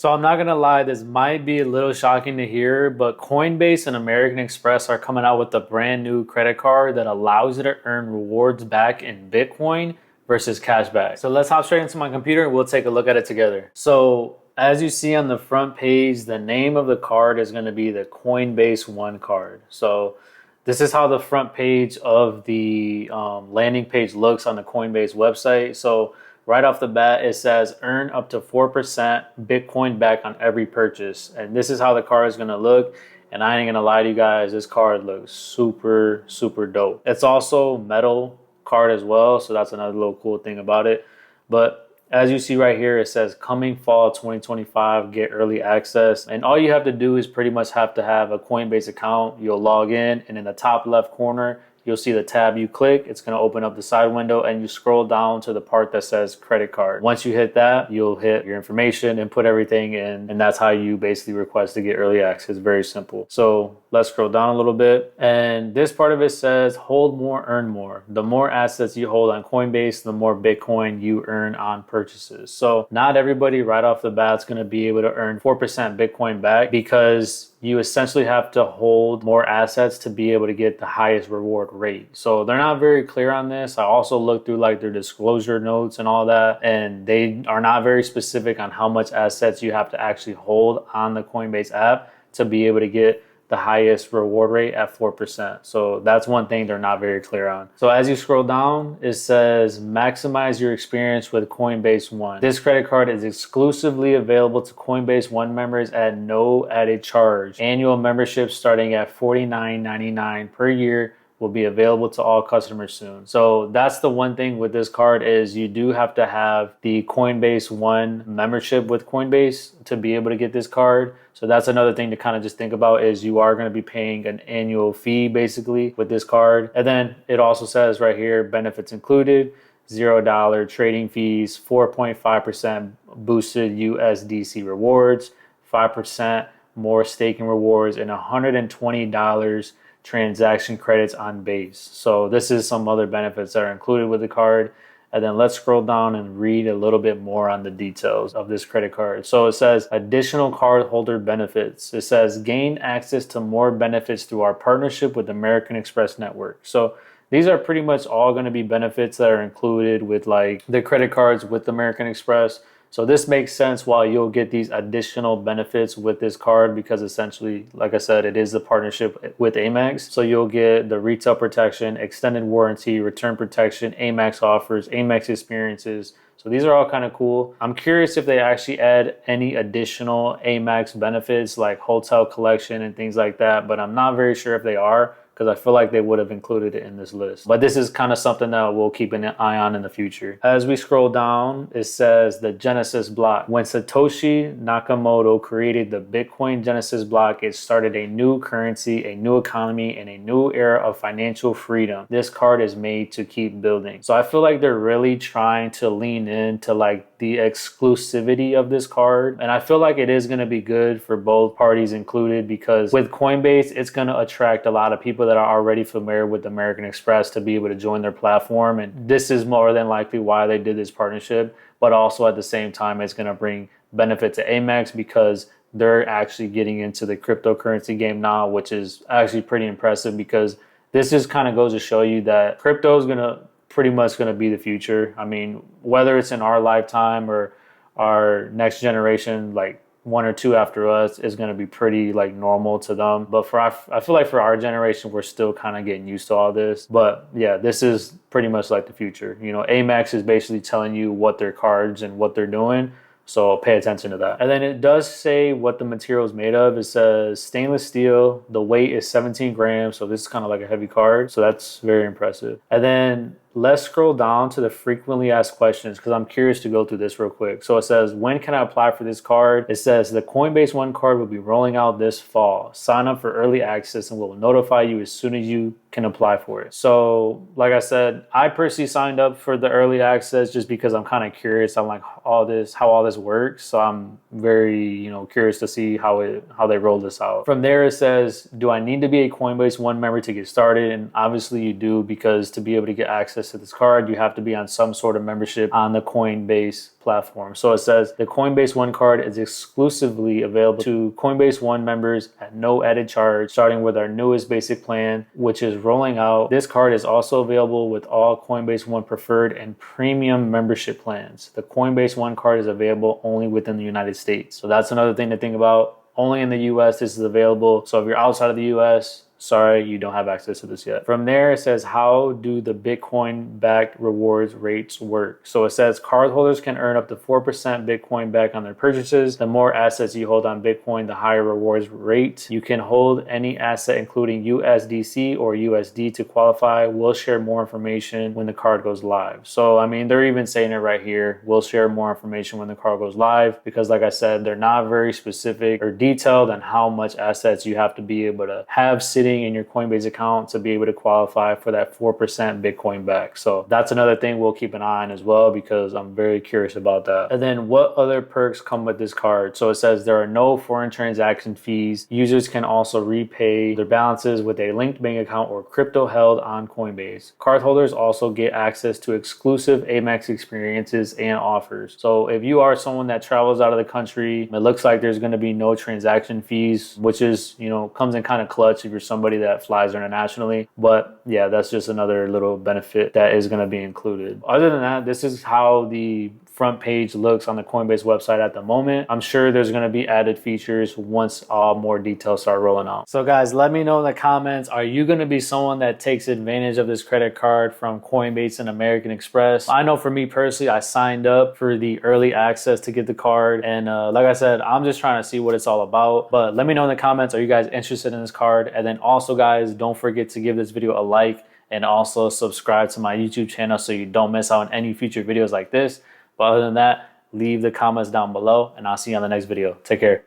So I'm not gonna lie, this might be a little shocking to hear, but Coinbase and American Express are coming out with a brand new credit card that allows you to earn rewards back in Bitcoin versus cashback. So let's hop straight into my computer and we'll take a look at it together. So as you see on the front page, the name of the card is gonna be the Coinbase One card. So this is how the front page of the landing page looks on the Coinbase website. So right off the bat, it says earn up to 4% Bitcoin back on every purchase. And this is how the card is going to look. And I ain't going to lie to you guys, this card looks super, super dope. It's also metal card as well. So that's another little cool thing about it. But as you see right here, it says coming fall 2025, get early access. And all you have to do is pretty much have to have a Coinbase account. You'll log in, and in the top left corner, you'll see the tab you click. It's going to open up the side window and you scroll down to the part that says credit card. Once you hit that, you'll hit your information and put everything in. And that's how you basically request to get early access. Very simple. So let's scroll down a little bit. And this part of it says hold more, earn more. The more assets you hold on Coinbase, the more Bitcoin you earn on purchases. So not everybody right off the bat is going to be able to earn 4% Bitcoin back because you essentially have to hold more assets to be able to get the highest reward rate. So they're not very clear on this. I also looked through like their disclosure notes and all that, and they are not very specific on how much assets you have to actually hold on the Coinbase app to be able to get the highest reward rate at 4%. So that's one thing they're not very clear on. So as you scroll down, it says maximize your experience with Coinbase One. This credit card is exclusively available to Coinbase One members at no added charge. Annual membership starting at $49.99 per year will be available to all customers soon. So that's the one thing with this card is you do have to have the Coinbase One membership with Coinbase to be able to get this card. So that's another thing to kind of just think about is you are going to be paying an annual fee basically with this card. And then it also says right here, benefits included, $0 trading fees, 4.5% boosted USDC rewards, 5% more staking rewards, and $120 transaction credits on base. So this is some other benefits that are included with the card. And then let's scroll down and read a little bit more on the details of this credit card. So it says additional cardholder benefits. It says gain access to more benefits through our partnership with American Express Network. So these are pretty much all going to be benefits that are included with like the credit cards with American Express. So this makes sense why you'll get these additional benefits with this card because essentially, like I said, it is the partnership with Amex. So you'll get the retail protection, extended warranty, return protection, Amex offers, Amex experiences. So these are all kind of cool. I'm curious if they actually add any additional Amex benefits like hotel collection and things like that, but I'm not very sure if they are, because I feel like they would have included it in this list. But this is kind of something that we'll keep an eye on in the future. As we scroll down, it says the Genesis block. When Satoshi Nakamoto created the Bitcoin Genesis block, it started a new currency, a new economy, and a new era of financial freedom. This card is made to keep building. So I feel like they're really trying to lean into like the exclusivity of this card. And I feel like it is going to be good for both parties included because with Coinbase, it's going to attract a lot of people that are already familiar with American Express to be able to join their platform. And this is more than likely why they did this partnership. But also at the same time, it's going to bring benefit to Amex because they're actually getting into the cryptocurrency game now, which is actually pretty impressive because this just kind of goes to show you that crypto is going to pretty much going to be the future. I mean, whether it's in our lifetime or our next generation, like one or two after us, is going to be pretty like normal to them. But I feel like for our generation, we're still kind of getting used to all this. But yeah, this is pretty much like the future. You know, Amex is basically telling you what their cards and what they're doing. So pay attention to that. And then it does say what the material is made of. It says stainless steel. The weight is 17 grams. So this is kind of like a heavy card. So that's very impressive. And then let's scroll down to the frequently asked questions because I'm curious to go through this real quick. So it says, when can I apply for this card? It says the Coinbase One card will be rolling out this fall. Sign up for early access and we'll notify you as soon as you can apply for it. So like I said, I personally signed up for the early access just because I'm kind of curious on like how all this works. So I'm very, curious to see how they roll this out. From there it says, do I need to be a Coinbase One member to get started? And obviously you do, because to be able to get access access to this card, you have to be on some sort of membership on the Coinbase platform. So it says the Coinbase One card is exclusively available to Coinbase One members at no added charge, starting with our newest basic plan, which is rolling out. This card is also available with all Coinbase One preferred and premium membership plans. The Coinbase One card is available only within the United States. So that's another thing to think about. Only in the US this is available. So if you're outside of the US, sorry, you don't have access to this yet. From there, it says, how do the Bitcoin-backed rewards rates work? So it says cardholders can earn up to 4% Bitcoin back on their purchases. The more assets you hold on Bitcoin, the higher rewards rate. You can hold any asset, including USDC or USD, to qualify. We'll share more information when the card goes live. So, I mean, they're even saying it right here. We'll share more information when the card goes live, because like I said, they're not very specific or detailed on how much assets you have to be able to have sitting in your Coinbase account to be able to qualify for that 4% Bitcoin back. So that's another thing we'll keep an eye on as well, because I'm very curious about that. And then what other perks come with this card? So it says there are no foreign transaction fees. Users can also repay their balances with a linked bank account or crypto held on Coinbase. Cardholders also get access to exclusive Amex experiences and offers. So if you are someone that travels out of the country, it looks like there's going to be no transaction fees, which is, comes in kind of clutch if you're somebody that flies internationally. But yeah, that's just another little benefit that is going to be included. Other than that, this is how the front page looks on the Coinbase website at the moment. I'm sure there's going to be added features once all more details start rolling out. So guys, let me know in the comments, are you going to be someone that takes advantage of this credit card from Coinbase and American Express? I know for me personally, I signed up for the early access to get the card. And like I said, I'm just trying to see what it's all about. But let me know in the comments, are you guys interested in this card? And then also guys, don't forget to give this video a like and also subscribe to my YouTube channel so you don't miss out on any future videos like this. But other than that, leave the comments down below and I'll see you on the next video. Take care.